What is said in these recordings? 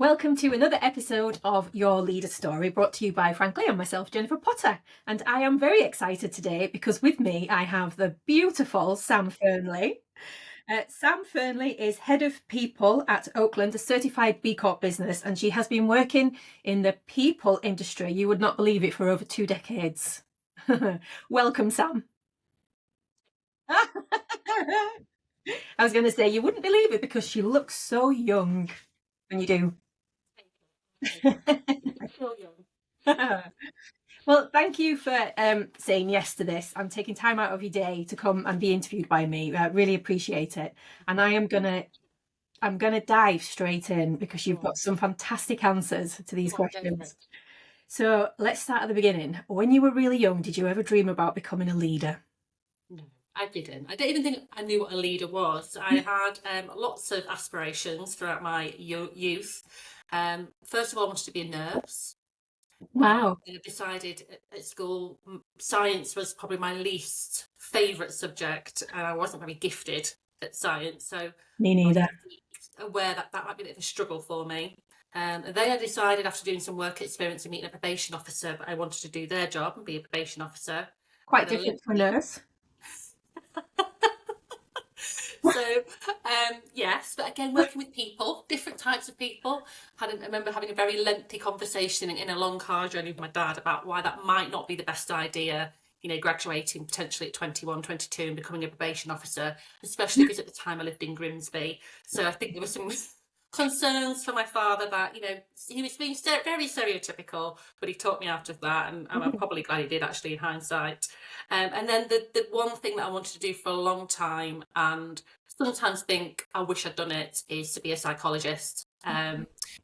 Welcome to another episode of Your Leader Story, brought to you by Frankly and myself, Jennifer Potter. And I am very excited today because with me I have the beautiful Sam Fearnley. Sam Fearnley is Head of People at Oakland, a certified B Corp business, and she has been working in the people industry, you would not believe it, for over 2 decades. Welcome, Sam. I was going to say, you wouldn't believe it because she looks so young when you do. Well, thank you for saying yes to this and taking time out of your day to come and be interviewed by me. I really appreciate it. And I'm gonna dive straight in because you've got some fantastic answers to these questions. So let's start at the beginning. When you were really young, did you ever dream about becoming a leader? No, I didn't. I don't even think I knew what a leader was. I had lots of aspirations throughout my youth. First of all, I wanted to be a nurse. Wow. I decided at school science was probably my least favourite subject, and I wasn't very gifted at science, so Me I was neither. aware that that might be a bit of a struggle for me. And then I decided, after doing some work experience and meeting a probation officer, that I wanted to do their job and be a probation officer. Quite different to a nurse. So yes, but again, working with people, different types of people. I remember having a very lengthy conversation in a long car journey with my dad about why that might not be the best idea, graduating potentially at 21, 22 and becoming a probation officer, especially because at the time I lived in Grimsby. So I think there were some concerns for my father that, he was being very stereotypical, but he talked me out of that, and I'm probably glad he did, actually, in hindsight. And then the one thing that I wanted to do for a long time, and sometimes think I wish I'd done it, is to be a psychologist.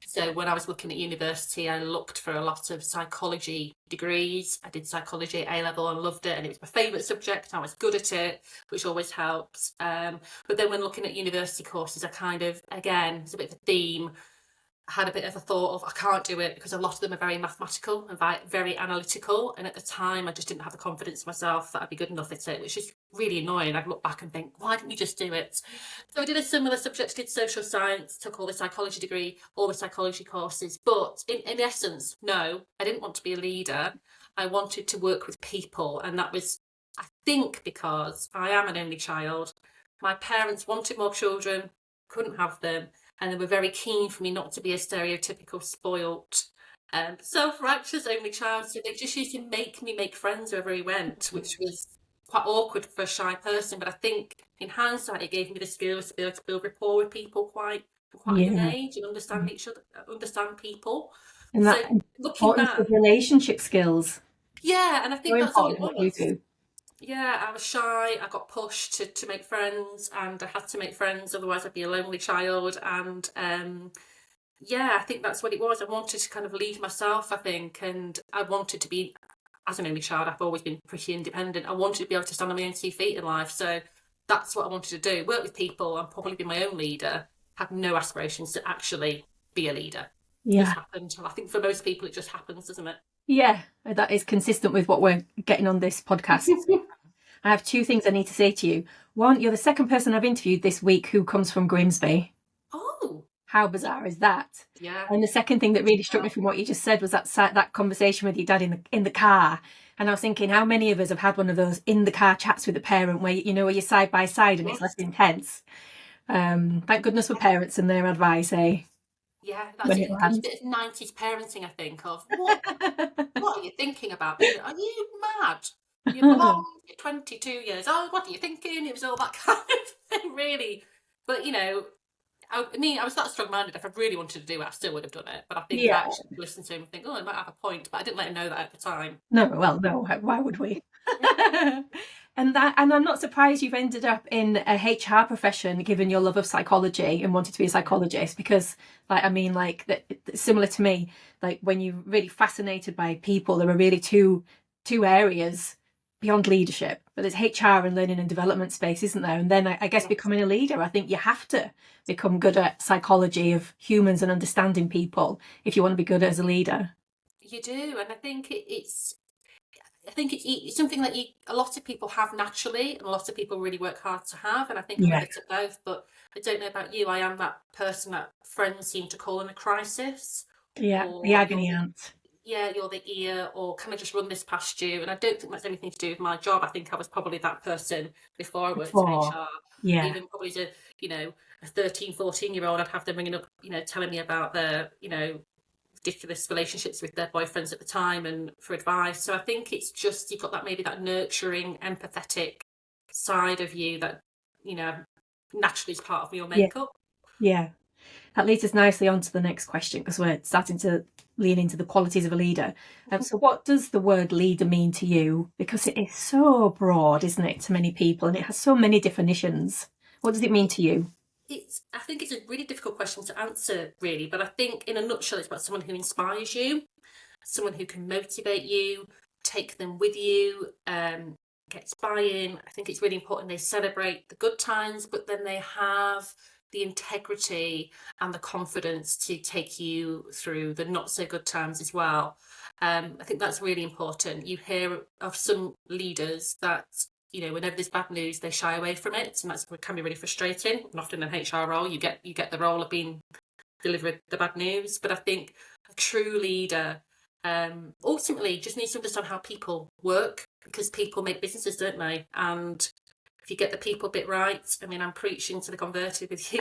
So when I was looking at university, I looked for a lot of psychology degrees. I did psychology at A-level and loved it, and it was my favourite subject. I was good at it, which always helps. But then when looking at university courses, I kind of, again, it's a bit of a theme, had a bit of a thought of I can't do it because a lot of them are very mathematical and very analytical, and at the time I just didn't have the confidence in myself that I'd be good enough at it, which is really annoying. I'd look back and think, why didn't you just do it? So I did a similar subject, did social science, took all the psychology degree, all the psychology courses, but in essence, no, I didn't want to be a leader. I wanted to work with people, and that was, I think, because I am an only child. My parents wanted more children, couldn't have them, and they were very keen for me not to be a stereotypical spoilt, self-righteous only child. So they just used to make me make friends wherever we went, which was quite awkward for a shy person. But I think in hindsight, it gave me the skills to be able to build rapport with people quite a young age and understand each other, understand people. And that Looking importance back, of relationship skills. yeah, and I think So that's all it important what you was. do. Yeah, I was shy. I got pushed to make friends, and I had to make friends, otherwise I'd be a lonely child. And yeah, I think that's what it was. I wanted to kind of lead myself, I think, and I wanted to be, as an only child, I've always been pretty independent. I wanted to be able to stand on my own 2 feet in life. So that's what I wanted to do, work with people and probably be my own leader. Had no aspirations to actually be a leader. It just happened. I think for most people, it just happens, doesn't it? Yeah, that is consistent with what we're getting on this podcast. I have 2 things I need to say to you. One, you're the second person I've interviewed this week who comes from Grimsby. Oh, How bizarre is that? yeah. And the second thing that really struck me from what you just said was that conversation with your dad in the car. And I was thinking, how many of us have had one of those in the car chats with a parent where where you're side by side and it's less intense. Thank goodness for parents and their advice, eh? Yeah, that's When it. it It's a lands. bit of 90s parenting, I think, of what are you thinking about? Are you mad? You're blonde, you're 22 years old, what are you thinking? It was all that kind of thing, really. But, I was that strong-minded. If I really wanted to do it, I still would have done it. But I think I Yeah. actually listened to him and think, oh, I might have a point. But I didn't let him know that at the time. No, well, no, why would we? And I'm not surprised you've ended up in a HR profession, given your love of psychology and wanted to be a psychologist, because similar to me, like when you're really fascinated by people, there are really two areas beyond leadership, but there's HR and learning and development space, isn't there? And then I guess becoming a leader, I think you have to become good at psychology of humans and understanding people if you want to be good as a leader. You do, and I think I think it's something that a lot of people have naturally, and a lot of people really work hard to have. And I think I'm a Yeah. bit of both. But I don't know about you. I am that person that friends seem to call in a crisis, Yeah. The or agony aunt. you're the ear, or can I just run this past you? And I don't think that's anything to do with my job. I think I was probably that person before I worked in Before. HR. Yeah. Even probably to, a 13, 14-year-old, I'd have them ringing up, telling me about their, ridiculous relationships with their boyfriends at the time and for advice. So I think it's just, you've got that, maybe that nurturing, empathetic side of you that, naturally is part of your Yeah. makeup. Yeah. That leads us nicely on to the next question, because we're starting to lean into the qualities of a leader. So what does the word leader mean to you? Because it is so broad, isn't it, to many people, and it has so many definitions. What does it mean to you? I think it's a really difficult question to answer, really, but I think in a nutshell, it's about someone who inspires you, someone who can motivate you, take them with you, get buy-in. I think it's really important they celebrate the good times, but then they have the integrity and the confidence to take you through the not so good times as well. I think that's really important. You hear of some leaders that, whenever there's bad news, they shy away from it, and that can be really frustrating. And often in an HR role, you get the role of being delivered the bad news. But I think a true leader ultimately just needs to understand how people work, because people make businesses, don't they? And if you get the people bit right, I mean, I'm preaching to the converted with you,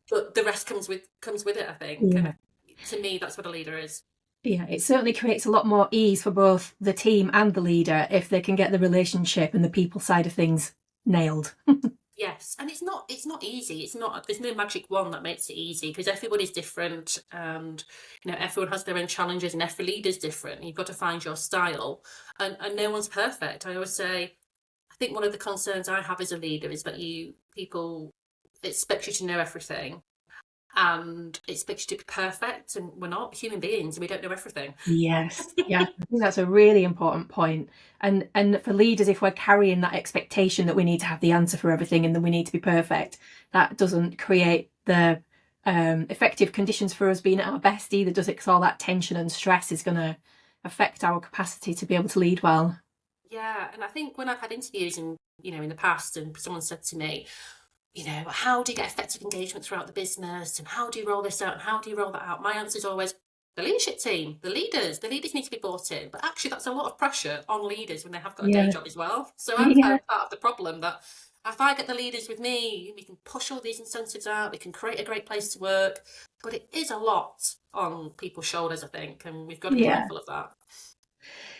but the rest comes with it, I think. Yeah. And to me, that's what a leader is. Yeah, it certainly creates a lot more ease for both the team and the leader if they can get the relationship and the people side of things nailed. Yes, and it's not easy. It's not, there's no magic wand that makes it easy, because everybody's different, and everyone has their own challenges, and every leader's different. You've got to find your style, and no one's perfect. I always say, I think one of the concerns I have as a leader is that people expect you to know everything, and expect you to be perfect, and we're not human beings, and we don't know everything. Yes. Yeah, I think that's a really important point. And for leaders, if we're carrying that expectation that we need to have the answer for everything and that we need to be perfect, that doesn't create the effective conditions for us being at our best either, does it? Because all that tension and stress is going to affect our capacity to be able to lead well. Yeah, and I think when I've had interviews in the past, and someone said to me, how do you get effective engagement throughout the business, and how do you roll this out, and how do you roll that out? My answer is always the leadership team, the leaders need to be brought in. But actually, that's a lot of pressure on leaders when they have got a day Yeah. job as well. So I'm Yeah. kind of part of the problem, that if I get the leaders with me, we can push all these incentives out, we can create a great place to work. But it is a lot on people's shoulders, I think, and we've got to be Yeah. mindful of that.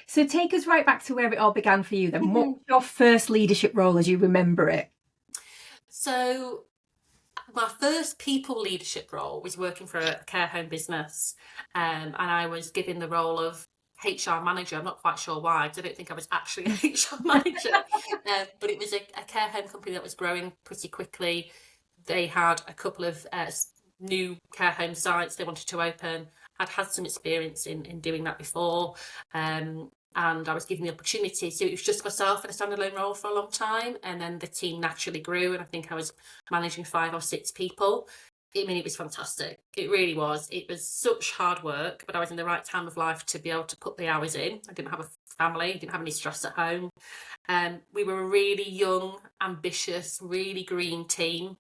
So take us right back to where it all began for you then. What was your first leadership role as you remember it? So my first people leadership role was working for a care home business, and I was given the role of HR manager. I'm not quite sure why, because I don't think I was actually a HR manager, but it was a care home company that was growing pretty quickly. They had a couple of new care home sites they wanted to open. I'd had some experience in doing that before, and I was given the opportunity. So it was just myself in a standalone role for a long time, and then the team naturally grew, and I think I was managing 5 or 6 people. I mean, it was fantastic. It really was. It was such hard work, but I was in the right time of life to be able to put the hours in. I didn't have a family, didn't have any stress at home. We were a really young, ambitious, really green team.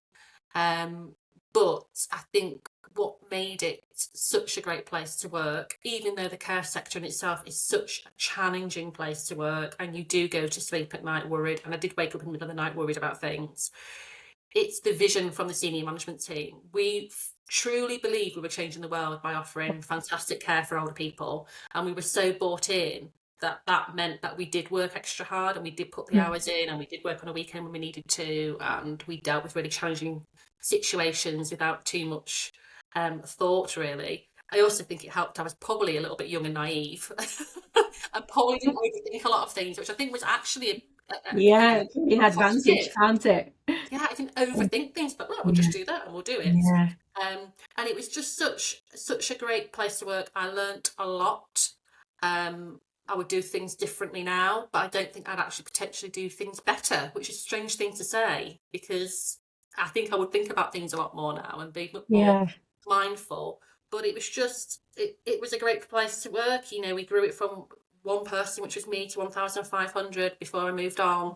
But I think what made it such a great place to work, even though the care sector in itself is such a challenging place to work, and you do go to sleep at night worried, and I did wake up in the middle of the night worried about things, it's the vision from the senior management team. We truly believe we were changing the world by offering fantastic care for older people, and we were so bought in that meant that we did work extra hard, and we did put the hours in, and we did work on a weekend when we needed to, and we dealt with really challenging situations without too much thought, really. I also think it helped I was probably a little bit young and naive. I probably didn't overthink a lot of things, which I think was actually Yeah, it can be an a advantage, positive. can't it? Yeah, I didn't overthink things, but well, we'll Yeah. just do that and we'll do it. Yeah. And it was just such a great place to work. I learnt a lot. I would do things differently now, but I don't think I'd actually potentially do things better, which is a strange thing to say, because I think I would think about things a lot more now and be much more Yeah. mindful. But it was just, it was a great place to work. We grew it from one person, which was me, to 1,500 before I moved on.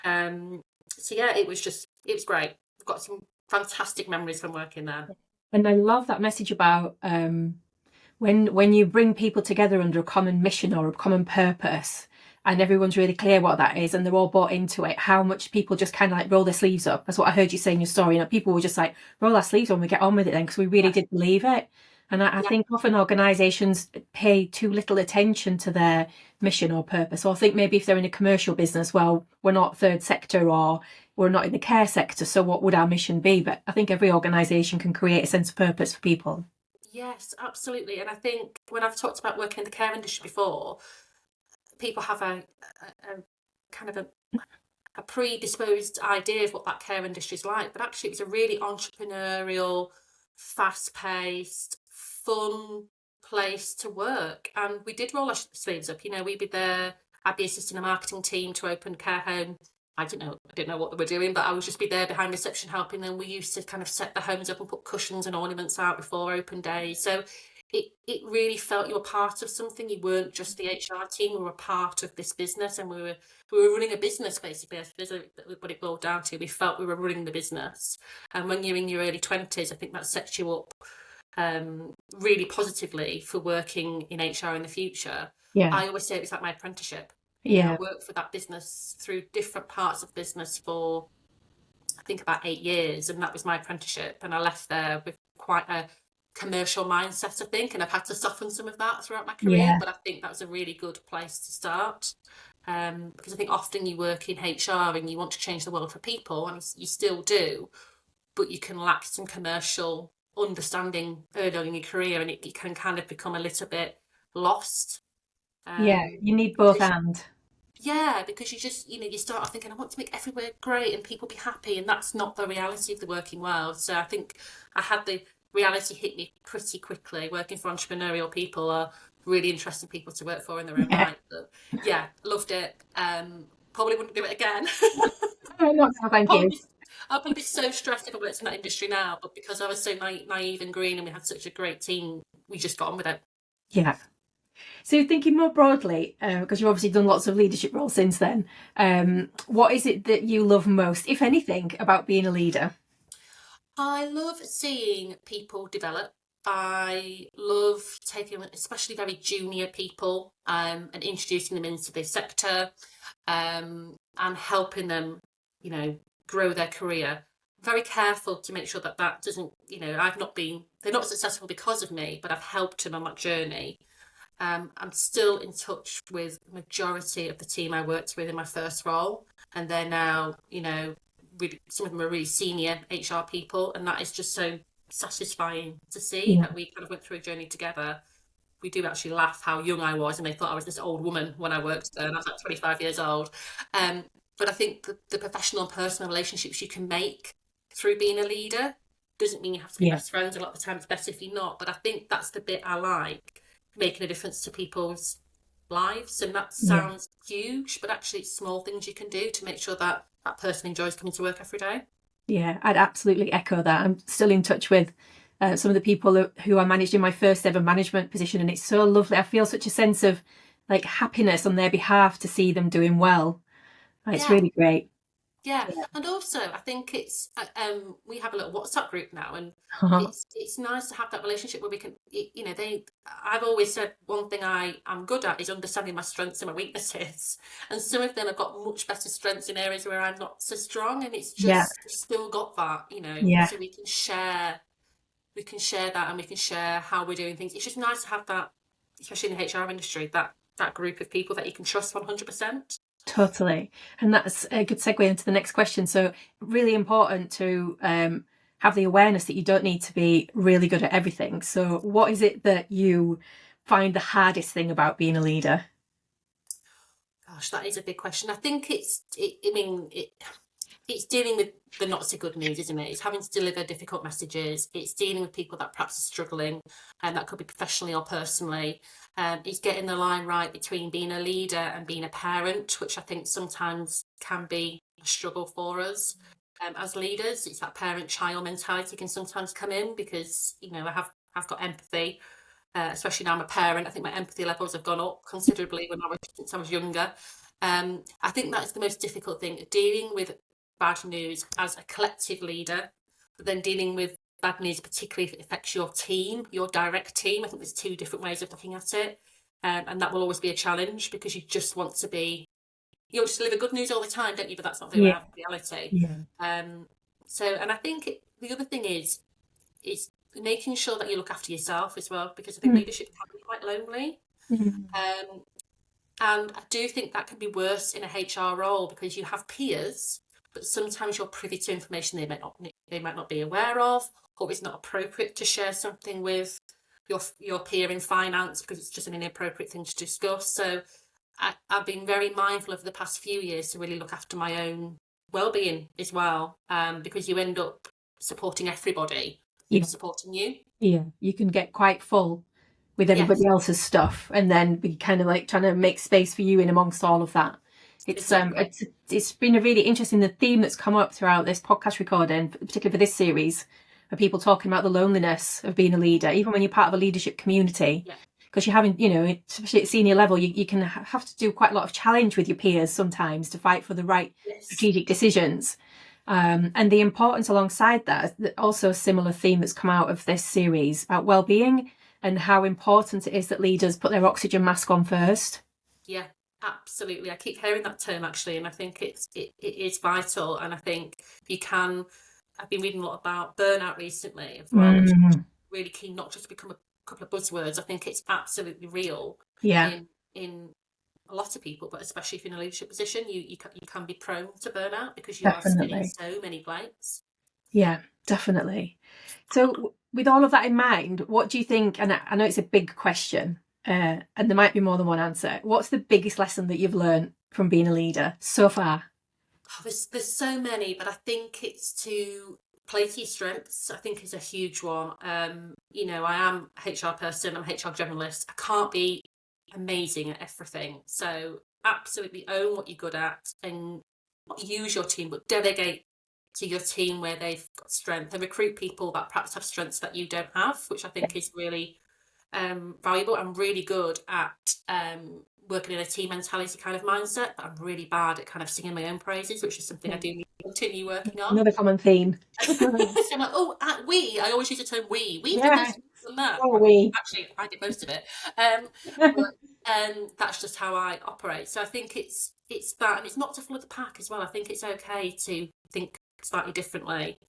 So yeah, it was great. I've got some fantastic memories from working there. And I love that message about when you bring people together under a common mission or a common purpose, and everyone's really clear what that is, and they're all bought into it, how much people just kind of like roll their sleeves up. That's what I heard you say in your story. You know, people were just like, roll our sleeves on, we get on with it then, because we really did believe it. And I think often organisations pay too little attention to their mission or purpose. Or I think maybe if they're in a commercial business, well, we're not third sector or we're not in the care sector, so what would our mission be? But I think every organisation can create a sense of purpose for people. Yes, absolutely. And I think when I've talked about working in the care industry before, people have a kind of a predisposed idea of what that care industry is like, but actually it was a really entrepreneurial, fast-paced, fun place to work. And we did roll our sleeves up. You know, we'd be there. I'd be assisting a marketing team to open care home. I didn't know what they were doing, but I would just be there behind reception helping them. We used to kind of set the homes up and put cushions and ornaments out before open days. So it really felt you were part of something. You weren't just the HR team. We were a part of this business, and we were running a business, basically. That's what it boiled down to. We felt we were running the business. And when you're in your early 20s, I think that sets you up really positively for working in HR in the future. Yeah. I always say it was like my apprenticeship. Yeah. I worked for that business through different parts of business for, I think, about 8 years, and that was my apprenticeship. And I left there with quite a commercial mindset, I think, and I've had to soften some of that throughout my career. But I think that was a really good place to start, because I think often you work in HR and you want to change the world for people, and you still do, but you can lack some commercial understanding early on in your career, and it can kind of become a little bit lost. You need both and. Yeah, because you just, you start off thinking, I want to make everywhere great and people be happy, and that's not the reality of the working world. So I think I had the reality hit me pretty quickly. Working for entrepreneurial people are really interesting people to work for in their own right. But yeah, loved it. Probably wouldn't do it again. Not now, thank you. I'd probably be so stressed if I worked in that industry now, but because I was so naive and green and we had such a great team, we just got on with it. Yeah. So thinking more broadly, because you've obviously done lots of leadership roles since then, what is it that you love most, if anything, about being a leader? I love seeing people develop. I love taking, especially very junior people, and introducing them into the sector, and helping them, grow their career. Very careful to make sure that doesn't, they're not successful because of me, but I've helped them on that journey. I'm still in touch with the majority of the team I worked with in my first role, and they're now, some of them are really senior HR people, and that is just so satisfying to see that we kind of went through a journey together. We do actually laugh how young I was, and they thought I was this old woman when I worked there, and I was like 25 years old. But I think the professional and personal relationships you can make through being a leader doesn't mean you have to be best friends. A lot of the time it's better if you're not, but I think that's the bit I like, making a difference to people's lives. And that sounds huge, but actually it's small things you can do to make sure that person enjoys coming to work every day. Yeah, I'd absolutely echo that. I'm still in touch with some of the people who I managed in my first ever management position, and it's so lovely. I feel such a sense of like happiness on their behalf to see them doing well. It's really great. Yeah, and also I think it's we have a little WhatsApp group now, and it's nice to have that relationship where we can, I've always said one thing I'm good at is understanding my strengths and my weaknesses, and some of them have got much better strengths in areas where I'm not so strong, and it's just still got that, so we can share that, and we can share how we're doing things. It's just nice to have that, especially in the HR industry, that group of people that you can trust 100%. Totally. And that's a good segue into the next question. So really important to have the awareness that you don't need to be really good at everything. So what is it that you find the hardest thing about being a leader? Gosh, that is a big question. I think it's dealing with the not so good news, isn't it? It's having to deliver difficult messages. It's dealing with people that perhaps are struggling, and that could be professionally or personally. It's getting the line right between being a leader and being a parent, which I think sometimes can be a struggle for us. As leaders, it's that parent-child mentality can sometimes come in, because, I've got empathy. especially now I'm a parent. I think my empathy levels have gone up considerably since I was younger. I think that's the most difficult thing, dealing with bad news as a collective leader, but then dealing with bad news, particularly if it affects your team, your direct team. I think there's two different ways of looking at it. And that will always be a challenge, because you just want to deliver good news all the time, don't you? But that's not the reality. And I think the other thing is making sure that you look after yourself as well, because I think leadership can be quite lonely. And I do think that can be worse in a HR role, because you have peers, but sometimes you're privy to information they might not be aware of, or it's not appropriate to share something with your peer in finance because it's just an inappropriate thing to discuss. So I've been very mindful over the past few years to really look after my own well-being as well, because you end up supporting everybody who's supporting you. Yeah, you can get quite full with everybody else's stuff, and then be kind of like trying to make space for you in amongst all of that. It's been a really interesting, the theme that's come up throughout this podcast recording, particularly for this series, of people talking about the loneliness of being a leader, even when you're part of a leadership community. Because you're having, especially at senior level, you can have to do quite a lot of challenge with your peers sometimes to fight for the right strategic decisions. And the importance alongside that, also a similar theme that's come out of this series about well-being and how important it is that leaders put their oxygen mask on first. Yeah, absolutely. I keep hearing that term, actually, and I think it is vital. And I think I've been reading a lot about burnout recently as well, which is really key, not just to become a couple of buzzwords. I think it's absolutely real in a lot of people, but especially if you're in a leadership position, you can be prone to burnout because you are spinning so many plates. Yeah, definitely. So with all of that in mind, what do you think, and I know it's a big question, and there might be more than one answer, what's the biggest lesson that you've learned from being a leader so far? There's so many, but I think it's to play to your strengths. I think is a huge one. I am a HR person, I'm a HR generalist. I can't be amazing at everything. So absolutely own what you're good at and use your team, but delegate to your team where they've got strength, and recruit people that perhaps have strengths that you don't have, which I think is really valuable. I'm really good at working in a team mentality kind of mindset, but I'm really bad at kind of singing my own praises, which is something I do need to continue working on. Another common theme. So I'm like, I always use the term we. We've done this and that. Actually, I did most of it. But that's just how I operate. So I think it's that, and it's not to follow the pack as well. I think it's okay to think slightly differently.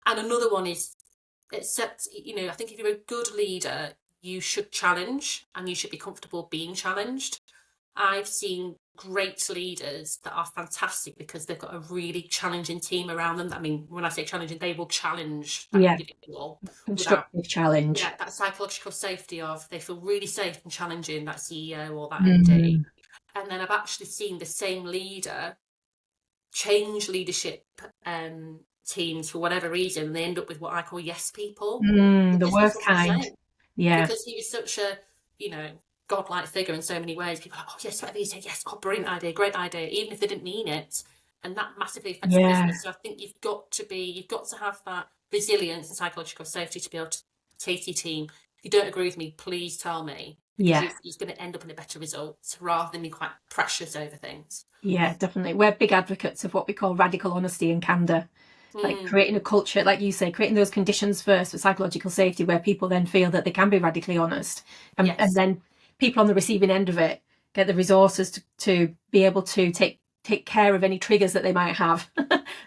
And another one is I think if you're a good leader, you should challenge and you should be comfortable being challenged. I've seen great leaders that are fantastic because they've got a really challenging team around them. I mean, when I say challenging, they will challenge that individual. Constructive challenge. Yeah, that psychological safety of they feel really safe and challenging that CEO or that MD. And then I've actually seen the same leader change leadership teams for whatever reason. They end up with what I call yes people. The worst kind. Yeah. Because he was such a, godlike figure in so many ways. People are like, oh yes, whatever you say, yes, brilliant idea, great idea, even if they didn't mean it. And that massively affects the business. So I think you've got to have that resilience and psychological safety to be able to take to your team. If you don't agree with me, please tell me. You're going to end up in a better result rather than be quite precious over things. Yeah, definitely. We're big advocates of what we call radical honesty and candor. Like creating a culture, like you say, creating those conditions first for psychological safety where people then feel that they can be radically honest. And then people on the receiving end of it get the resources to be able to take care of any triggers that they might have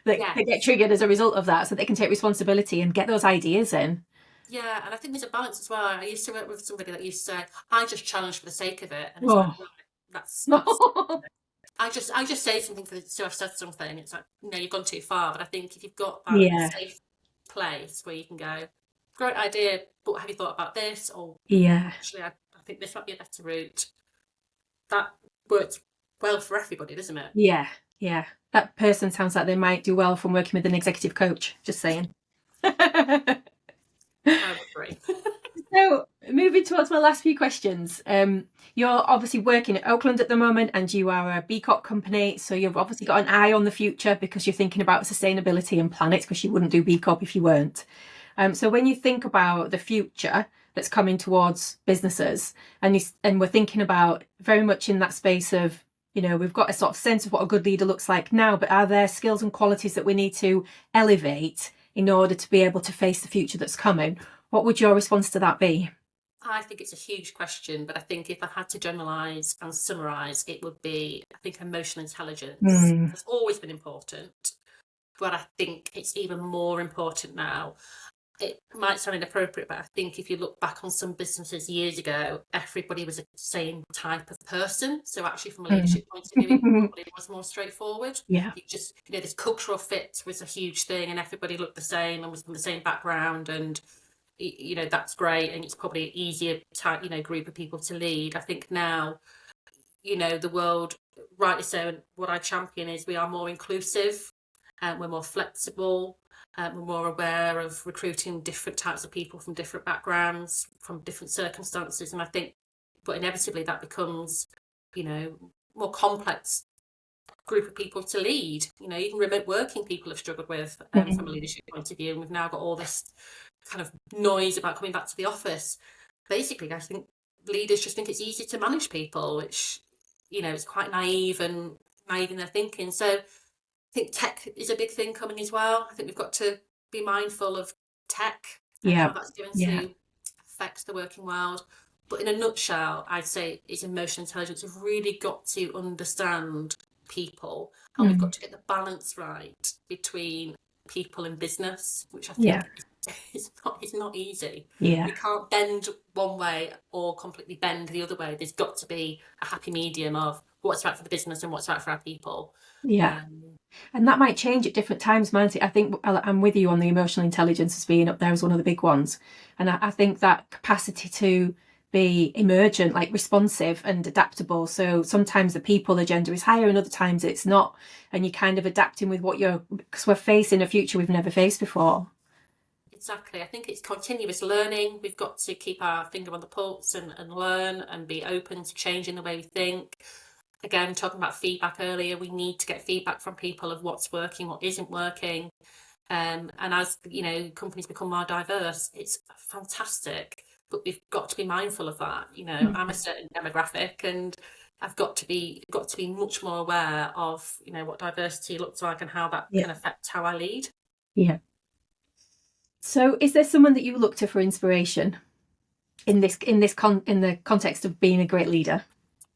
that get triggered as a result of that, so they can take responsibility and get those ideas in. Yeah, and I think there's a balance as well. I used to work with somebody that used to say, I just challenge for the sake of it. And it's like, that's I just say something so I've said something. It's like, no, you've gone too far. But I think if you've got that safe place where you can go, great idea, but have you thought about this? Or actually, I think this might be a better route. That works well for everybody, doesn't it? Yeah. That person sounds like they might do well from working with an executive coach. Just saying. I agree. So, moving towards my last few questions. You're obviously working at Oakland at the moment, and you are a B Corp company. So you've obviously got an eye on the future because you're thinking about sustainability and planet, because you wouldn't do B Corp if you weren't. So when you think about the future that's coming towards businesses, and we're thinking about very much in that space of, we've got a sort of sense of what a good leader looks like now, but are there skills and qualities that we need to elevate in order to be able to face the future that's coming? What would your response to that be? I think it's a huge question, but I think if I had to generalise and summarise, it would be, I think emotional intelligence has always been important, but I think it's even more important now. It might sound inappropriate, but I think if you look back on some businesses years ago, everybody was the same type of person. So actually from a leadership point of view, it probably was more straightforward. Yeah. You just, this cultural fit was a huge thing, and everybody looked the same and was from the same background, and that's great, and it's probably an easier type, group of people to lead. I think now, the world, rightly so, and what I champion is we are more inclusive, and we're more flexible, we're more aware of recruiting different types of people from different backgrounds, from different circumstances, and I think, but inevitably that becomes, more complex group of people to lead. Even remote working people have struggled with from a leadership point of view, and we've now got all this kind of noise about coming back to the office. Basically, I think leaders just think it's easy to manage people, which it's quite naive in their thinking. So I think tech is a big thing coming as well. I think we've got to be mindful of tech and how that's going to affect the working world. But in a nutshell, I'd say it's emotional intelligence. We've really got to understand people, and we've got to get the balance right between people and business, which I think it's not easy. We can't bend one way or completely bend the other way. There's got to be a happy medium of what's right for the business and what's right for our people. And that might change at different times, mightn't it? I think I'm with you on the emotional intelligence as being up there as one of the big ones, and I think that capacity to be emergent, like responsive and adaptable. So sometimes the people agenda is higher and other times it's not, and you're kind of adapting with because we're facing a future we've never faced before. Exactly. I think it's continuous learning. We've got to keep our finger on the pulse and learn and be open to changing the way we think. Again, talking about feedback earlier, we need to get feedback from people of what's working, what isn't working. And as companies become more diverse, it's fantastic. But we've got to be mindful of that. I'm a certain demographic, and I've got to be much more aware of what diversity looks like and how that can affect how I lead. Yeah. So, is there someone that you look to for inspiration in the context of being a great leader?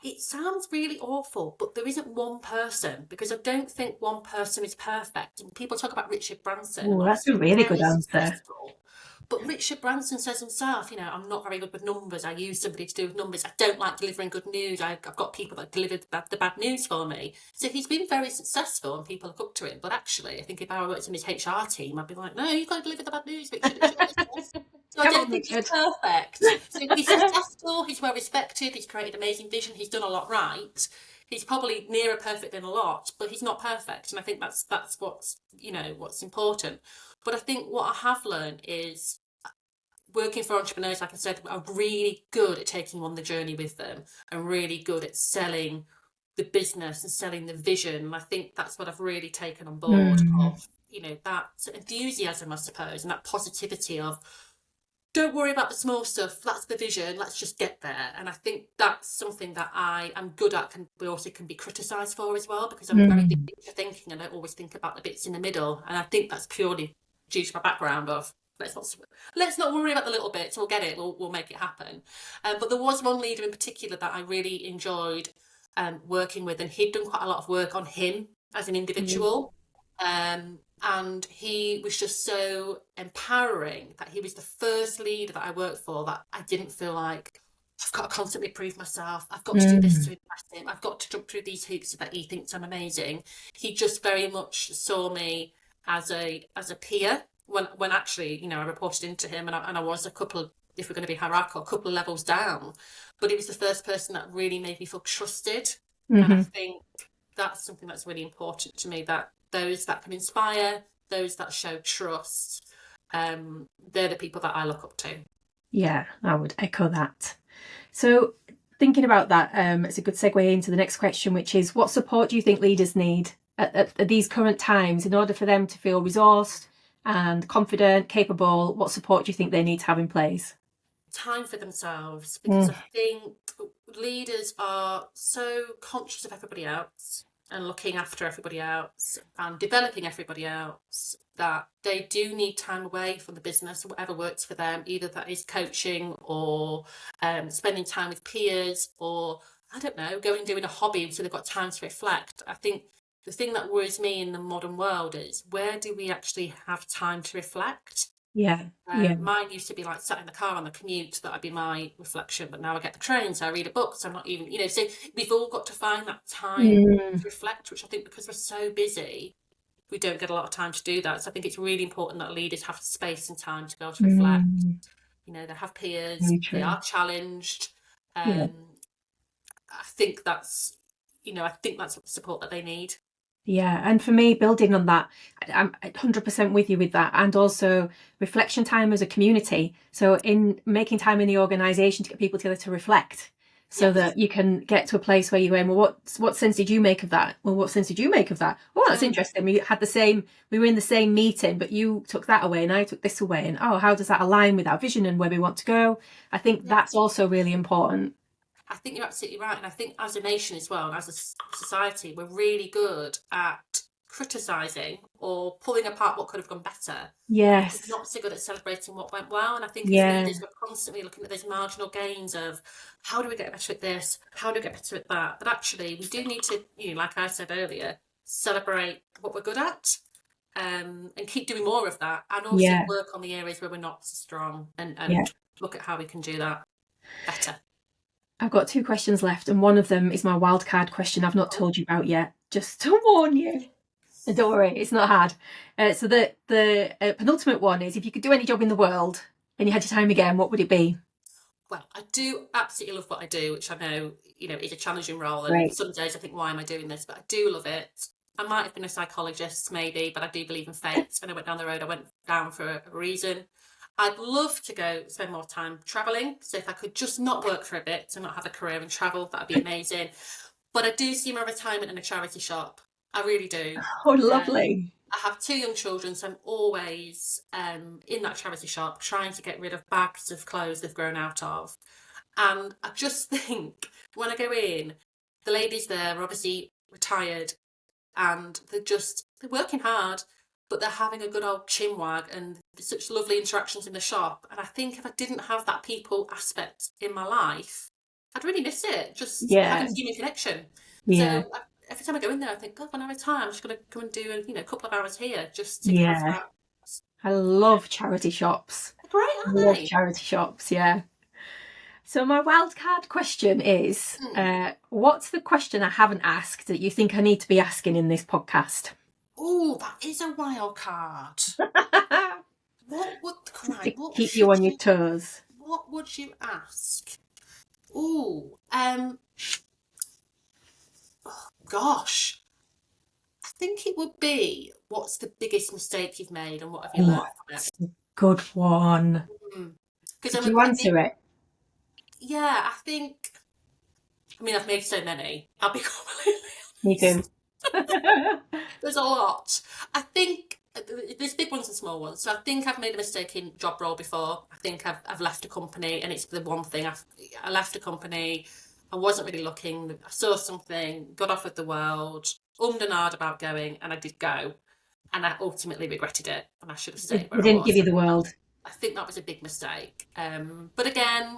It sounds really awful, but there isn't one person, because I don't think one person is perfect. And people talk about Richard Branson. Oh, that's a really good answer. But Richard Branson says himself, I'm not very good with numbers. I use somebody to do with numbers. I don't like delivering good news. I've got people that deliver the bad news for me. So he's been very successful and people look up to him. But actually, I think if I worked in his HR team, I'd be like, no, you've got to deliver the bad news, Richard. So I don't think he's perfect. So he's successful, he's well respected, he's created amazing vision, he's done a lot right. He's probably nearer perfect than a lot, but he's not perfect. And I think that's what's important. But I think what I have learned is working for entrepreneurs, like I said, are really good at taking on the journey with them and really good at selling the business and selling the vision. And I think that's what I've really taken on board of, that enthusiasm, I suppose, and that positivity of, don't worry about the small stuff, that's the vision, let's just get there. And I think that's something that I am good at, but also can be criticised for as well, because I'm very big picture thinking and I always think about the bits in the middle. And I think that's purely due to my background of, let's not worry about the little bits, we'll get it, we'll make it happen. But there was one leader in particular that I really enjoyed working with, and he'd done quite a lot of work on him as an individual. And he was just so empowering that he was the first leader that I worked for that I didn't feel like, I've got to constantly prove myself, I've got to do this to impress him, I've got to jump through these hoops so that he thinks I'm amazing. He just very much saw me as a peer when actually, I reported into him, and I was a couple of, if we're going to be hierarchical, a couple of levels down. But he was the first person that really made me feel trusted. And I think that's something that's really important to me, that those that can inspire, those that show trust, they're the people that I look up to. Yeah, I would echo that. So thinking about that, it's a good segue into the next question, which is, what support do you think leaders need at these current times in order for them to feel resourced and confident, capable, what support do you think they need to have in place? Time for themselves, because I think leaders are so conscious of everybody else and looking after everybody else and developing everybody else that they do need time away from the business, whatever works for them, either that is coaching or spending time with peers, or I don't know, going and doing a hobby so they've got time to reflect. I think the thing that worries me in the modern world is, where do we actually have time to reflect? Yeah, yeah. Mine used to be like sat in the car on the commute, that would be my reflection, but now I get the train, so I read a book, so I'm not even, so we've all got to find that time to reflect, which I think because we're so busy, we don't get a lot of time to do that. So I think it's really important that leaders have space and time to be able to reflect. They have peers, Very they true. are challenged. Yeah. I think that's the support that they need. Yeah, and for me, building on that, I'm 100% with you with that, and also reflection time as a community. So in making time in the organisation to get people together to reflect, so Yes. that you can get to a place where you're going, well, what sense did you make of that? Well, what sense did you make of that? Oh, that's interesting. We were in the same meeting, but you took that away and I took this away. And oh, how does that align with our vision and where we want to go? I think that's also really important. I think you're absolutely right. And I think as a nation as well, and as a society, we're really good at criticising or pulling apart what could have gone better. Yes. We're not so good at celebrating what went well. And I think as leaders, we're constantly looking at those marginal gains of, how do we get better at this? How do we get better at that? But actually, we do need to, like I said earlier, celebrate what we're good at. And keep doing more of that, and also work on the areas where we're not so strong, and look at how we can do that better. I've got 2 questions left, and one of them is my wildcard question I've not told you about yet, just to warn you. And don't worry, it's not hard. So the penultimate one is, if you could do any job in the world and you had your time again, what would it be? Well, I do absolutely love what I do, which I know, is a challenging role. And some days I think, why am I doing this? But I do love it. I might have been a psychologist, maybe, but I do believe in fate. When I went down the road, I went down for a reason. I'd love to go spend more time traveling. So if I could just not work for a bit and not have a career in travel, that'd be amazing. But I do see my retirement in a charity shop. I really do. Oh, lovely. I have 2 young children, so I'm always in that charity shop trying to get rid of bags of clothes they've grown out of. And I just think, when I go in, the ladies there are obviously retired, and they're working hard, but they're having a good old chinwag, and there's such lovely interactions in the shop. And I think if I didn't have that people aspect in my life, I'd really miss it, just having a human connection. So every time I go in there, I think, God, when I retire, I'm just going to come and do a couple of hours here just to have that. I love charity shops. Great, aren't they? I love charity shops, yeah. So my wildcard question is, what's the question I haven't asked that you think I need to be asking in this podcast? Oh, that is a wild card. Keep you on your toes. What would you ask? Oh, gosh. I think it would be, what's the biggest mistake you've made and what have you learned from it? Good one. Did you answer it? Yeah, I think, I've made so many. I'll be completely honest. Me too. There's a lot. I think there's big ones and small ones. So I think I've made a mistake in job role before. I think I've left a company, and it's the one thing. I left a company, I wasn't really looking, I saw something, got offered the world, and ahed about going, and I did go, and I ultimately regretted it, and I should have stayed where I was. They didn't give you the world. I think that was a big mistake. But again,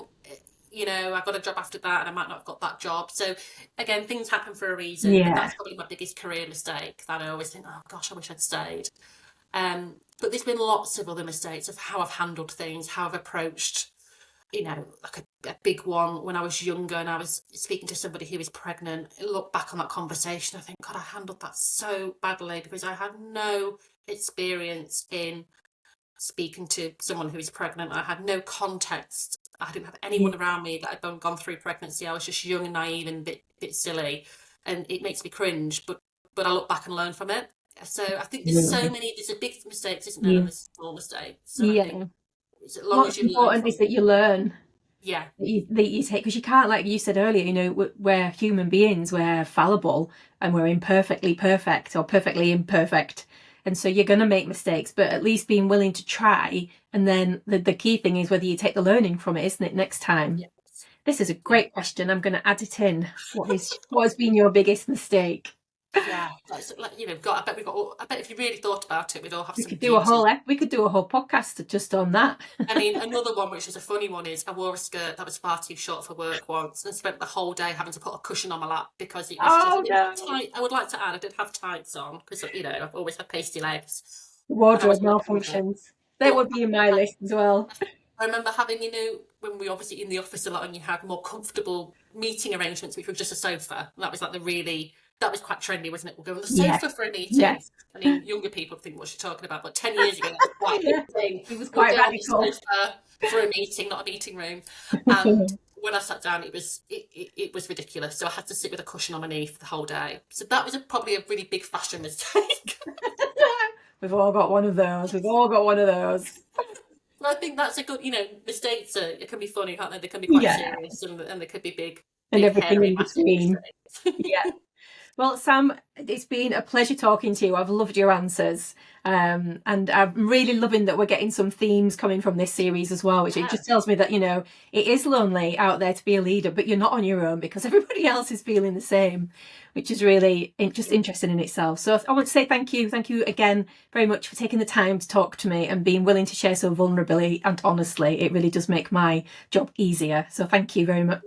I got a job after that, and I might not have got that job. So again, things happen for a reason. But that's probably my biggest career mistake, that I always think, oh gosh, I wish I'd stayed. But there's been lots of other mistakes of how I've handled things, how I've approached, like a big one when I was younger and I was speaking to somebody who was pregnant. I look back on that conversation, I think, God, I handled that so badly, because I had no experience in speaking to someone who is pregnant. I had no context. I didn't have anyone around me that had gone through pregnancy. I was just young and naive and a bit silly, and it makes me cringe, but I look back and learn from it. So I think there's a big mistakes, isn't there, and there's small mistakes. So I think, as long What's as you important is that you learn. Yeah. That you take, because you can't, like you said earlier, we're human beings, we're fallible, and we're imperfectly perfect or perfectly imperfect. And so you're going to make mistakes, but at least being willing to try. And then the key thing is whether you take the learning from it, isn't it, next time? Yes. This is a great question. I'm going to add it in. What has been your biggest mistake? Yeah, that's like, you know, I bet if you really thought about it, we'd all have We some could do a beauty. we could do a whole podcast just on that. I mean, another one which is a funny one is I wore a skirt that was far too short for work once and spent the whole day having to put a cushion on my lap because it was just Oh I didn't have no. tight. I would like to add I didn't have tights on because, you know, I've always had pasty legs, and I was Wardrobe working there. malfunctions. That But would be in my list as well. I remember having, you know, when we were obviously in the office a lot and you had more comfortable meeting arrangements, which were just a sofa. And that was like that was quite trendy, wasn't it? We'll go on the Yeah. sofa for a meeting. Yes. I mean, younger people think what she's talking about, but 10 years ago, that was quite a Yeah. big thing. It was We'll quite go on the radical. sofa for a meeting, not a meeting room. And when I sat down, it was ridiculous. So I had to sit with a cushion on my knee for the whole day. So that was probably a really big fashion mistake. We've all got one of those. We've all got one of those. I think that's a good, you know, mistakes it can be funny, can't they? They can be quite Yeah. serious and they could be big, And everything hairy, in massive between. mistakes. Yeah. Well, Sam, it's been a pleasure talking to you. I've loved your answers. And I'm really loving that we're getting some themes coming from this series as well, which it just tells me that, you know, it is lonely out there to be a leader, but you're not on your own because everybody else is feeling the same, which is really just interesting in itself. So I want to say thank you. Thank you again very much for taking the time to talk to me and being willing to share so vulnerably and honestly. It really does make my job easier. So thank you very much.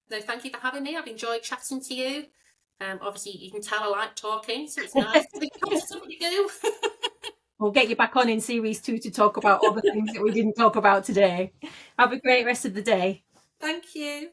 No, thank you for having me. I've enjoyed chatting to you. Obviously, you can tell I like talking, so it's nice to be conscious of what you do. We'll get you back on in series 2 to talk about all the things that we didn't talk about today. Have a great rest of the day. Thank you.